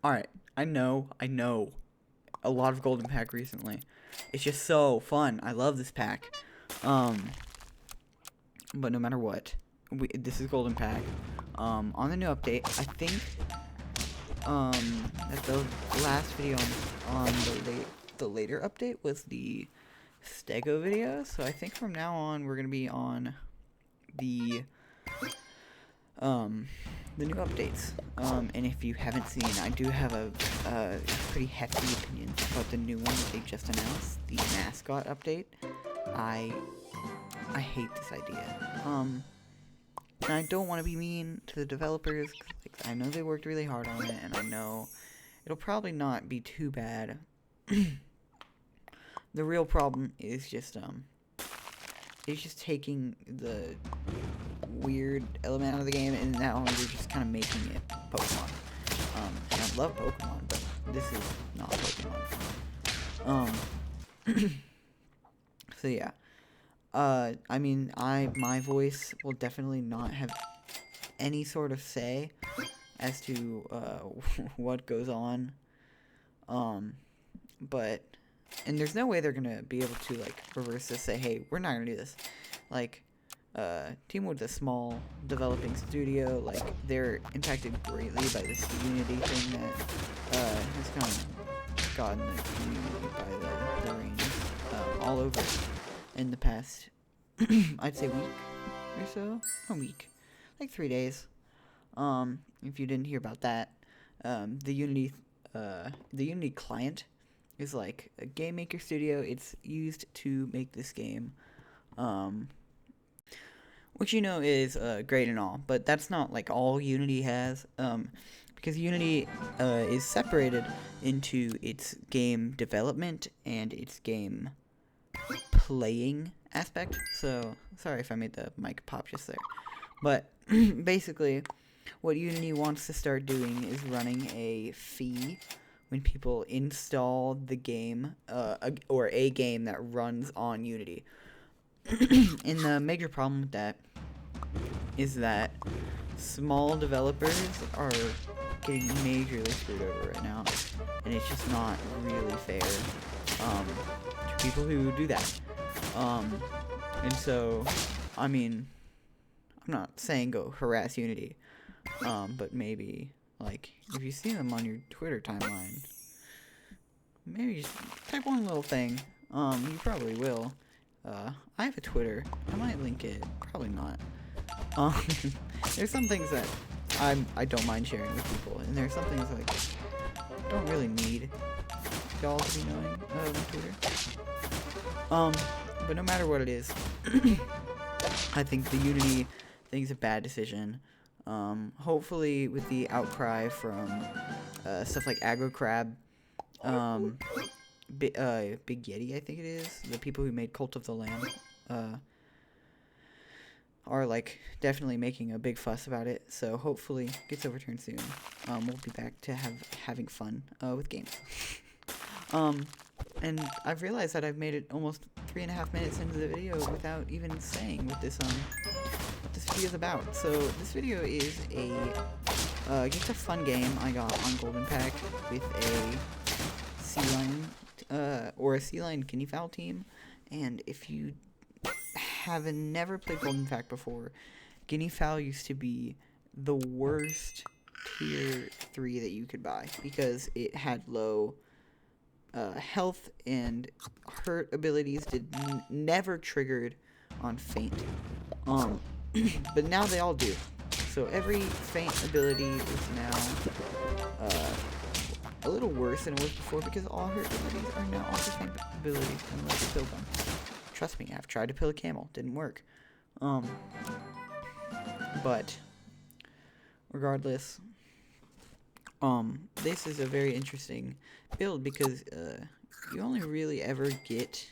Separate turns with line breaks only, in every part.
Alright, I know, a lot of golden pack recently. It's just so fun. I love this pack. Um, but no matter what, this is golden pack. On the new update, I think, that the last video on the later update was the Stego video. So I think from now on, we're gonna be on the the new updates. And if you haven't seen, I do have a pretty hefty opinion about the new one that they just announced, the mascot update. I hate this idea. And I don't want to be mean to the developers. Like, I know they worked really hard on it, and I know it'll probably not be too bad. The real problem is just taking the weird element out of the game, and now you're just kind of making it Pokemon. And I love Pokemon, but this is not Pokemon. So yeah. I mean, my voice will definitely not have any sort of say as to what goes on. But and there's no way they're gonna be able to like reverse this, say, hey, we're not gonna do this. Like, Teamwood's a small developing studio. Like, they're impacted greatly by this Unity thing that has kind of gotten the community by the reins all over in the past, I'd say week or so. A week, like 3 days. If you didn't hear about that, the Unity client is like a game maker studio. It's used to make this game, which is great and all, but that's not like all Unity has, because Unity is separated into its game development and its game playing aspect. So sorry if I made the mic pop just there, but basically what Unity wants to start doing is running a fee when people install the game, or a game that runs on Unity. And the major problem with that is that small developers are getting majorly screwed over right now, and it's just not really fair to people who do that. And so, I mean, I'm not saying go harass Unity, but maybe, like, if you see them on your Twitter timeline, maybe just type one little thing. You probably will. I have a Twitter. I might link it. Probably not. There's some things that I don't mind sharing with people, and there's some things like I don't really need y'all to be knowing on Twitter. But no matter what it is, I think the Unity thing is a bad decision. Hopefully with the outcry from stuff like Aggro Crab, Big Yeti, I think it is, the people who made Cult of the Lamb, are like definitely making a big fuss about it. So hopefully it gets overturned soon. We'll be back to having fun with games. And I've realized that I've made it almost 3.5 minutes into the video without even saying what this video is about. So this video is just a fun game I got on Golden Pack with a sea lion, or a sea lion guinea fowl team. And if you have never played Golden Pack before, guinea fowl used to be the worst tier 3 that you could buy because it had low health, and hurt abilities never triggered on faint. But now they all do. So every faint ability is now a little worse than it was before, because all hurt abilities are now also faint abilities unless you pill them. Trust me, I've tried to pill a camel, didn't work. But regardless, this is a very interesting build because you only really ever get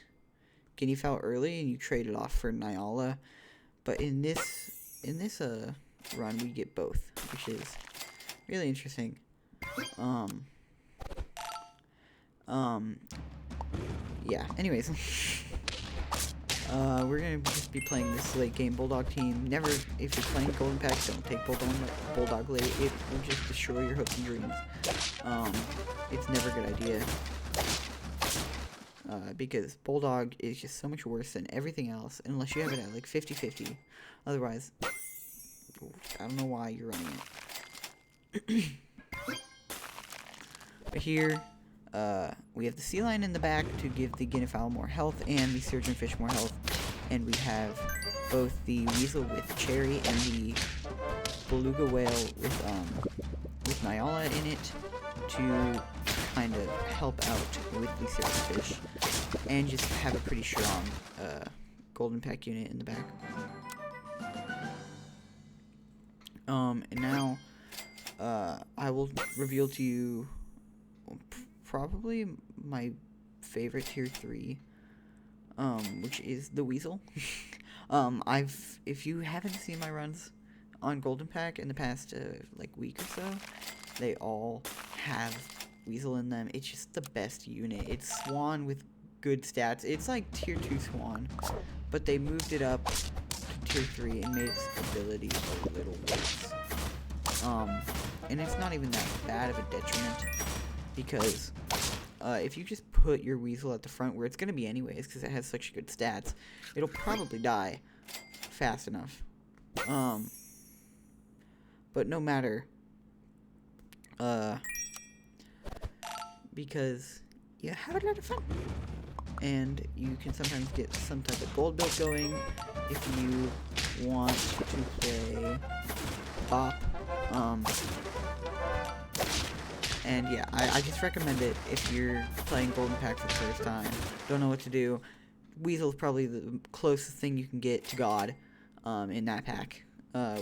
guinea fowl early, and you trade it off for Nyala. But in this run, we get both, which is really interesting. Yeah. Anyways, We're gonna just be playing this late game Bulldog team. Never, if you're playing Golden Pack, don't take Bulldog late. It will just destroy your hopes and dreams. It's never a good idea. Because Bulldog is just so much worse than everything else, unless you have it at like 50-50. Otherwise, I don't know why you're running it. But here, we have the sea lion in the back to give the guinea fowl more health and the surgeon fish more health. And we have both the weasel with cherry and the beluga whale with Nyala in it to kind of help out with the surgeon fish and just have a pretty strong golden pack unit in the back. And now I will reveal to you probably my favorite tier 3, which is the weasel. If you haven't seen my runs on Golden Pack in the past like week or so, they all have weasel in them. It's just the best unit. It's Swan with good stats. It's like tier 2 Swan, but they moved it up to tier 3 and made its ability a little worse. And it's not even that bad of a detriment, because if you just put your weasel at the front, where it's going to be anyways because it has such good stats, it'll probably die fast enough. But no matter, because you have a lot of fun, and you can sometimes get some type of gold build going if you want to play Bop. And yeah, I just recommend it if you're playing Golden Pack for the first time, don't know what to do. Weasel's probably the closest thing you can get to God in that pack,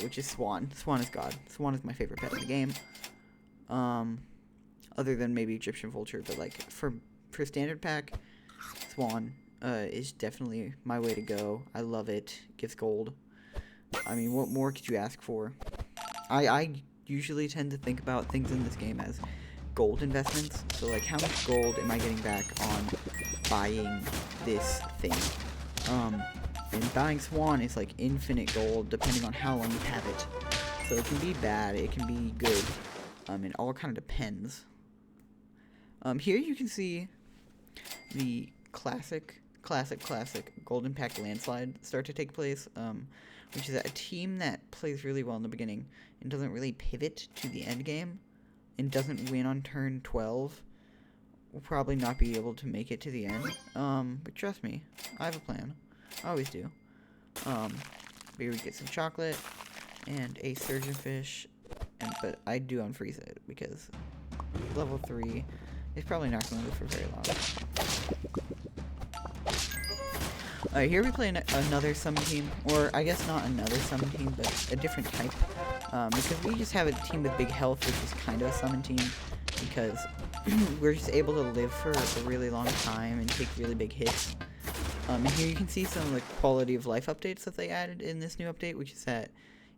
which is Swan. Swan is God. Swan is my favorite pet in the game, other than maybe Egyptian Vulture, but like for standard pack, Swan is definitely my way to go. I love it. Gives gold. I mean, what more could you ask for? I usually tend to think about things in this game as gold investments. So like, how much gold am I getting back on buying this thing? And buying Swan is like infinite gold depending on how long you have it. So it can be bad, it can be good. It all kind of depends. Here you can see the classic Golden Pack landslide start to take place, which is a team that plays really well in the beginning and doesn't really pivot to the end game and doesn't win on turn 12 will probably not be able to make it to the end. But trust me, I have a plan. I always do. Here we get some chocolate and a surgeon fish, but I do unfreeze it because level 3 is probably not going to live for very long. Alright, here we play another summon team, or I guess not another summon team, but a different type, because we just have a team with big health, which is kind of a summon team, because we're just able to live for a really long time and take really big hits. And here you can see some of the quality of life updates that they added in this new update, which is that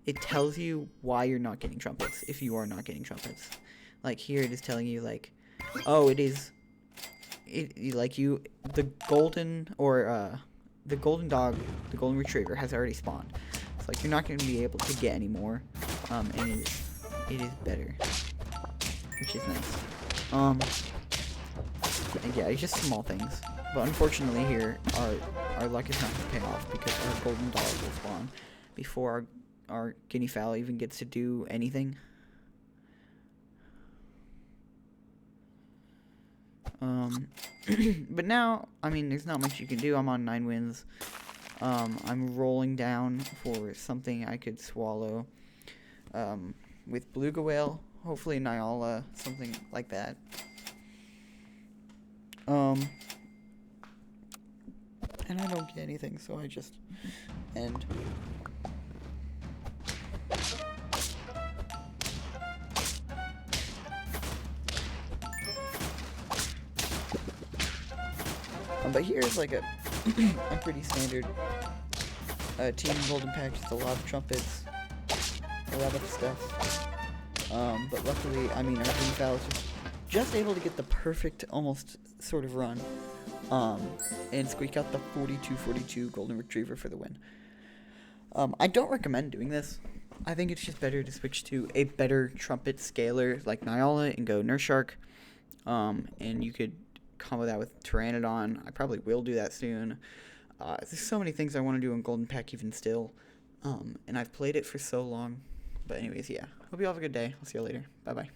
it tells you why you're not getting trumpets, if you are not getting trumpets. Like here it is telling you like, oh, the golden, or the golden dog, the golden retriever has already spawned. It's like you're not going to be able to get any more, and it is better, which is nice. And yeah, it's just small things. But unfortunately here, our luck is not going to pay off because our golden dog will spawn before our guinea fowl even gets to do anything. But now, I mean, there's not much you can do. I'm on 9 wins. I'm rolling down for something I could swallow with beluga whale, hopefully Nyala, something like that. And I don't get anything, so I just end. But here's like a pretty standard team Golden Pack, just a lot of trumpets, a lot of stuff. But luckily, I mean, our guinea fowl is just able to get the perfect, almost sort of run. and squeak out the 4242 Golden Retriever for the win. I don't recommend doing this. I think it's just better to switch to a better trumpet scaler like Nyala and go Nurse Shark. And you could combo that with Pteranodon. I probably will do that soon. There's so many things I want to do in Golden Pack even still. And I've played it for so long. But anyways, yeah. Hope you all have a good day. I'll see you later. Bye-bye.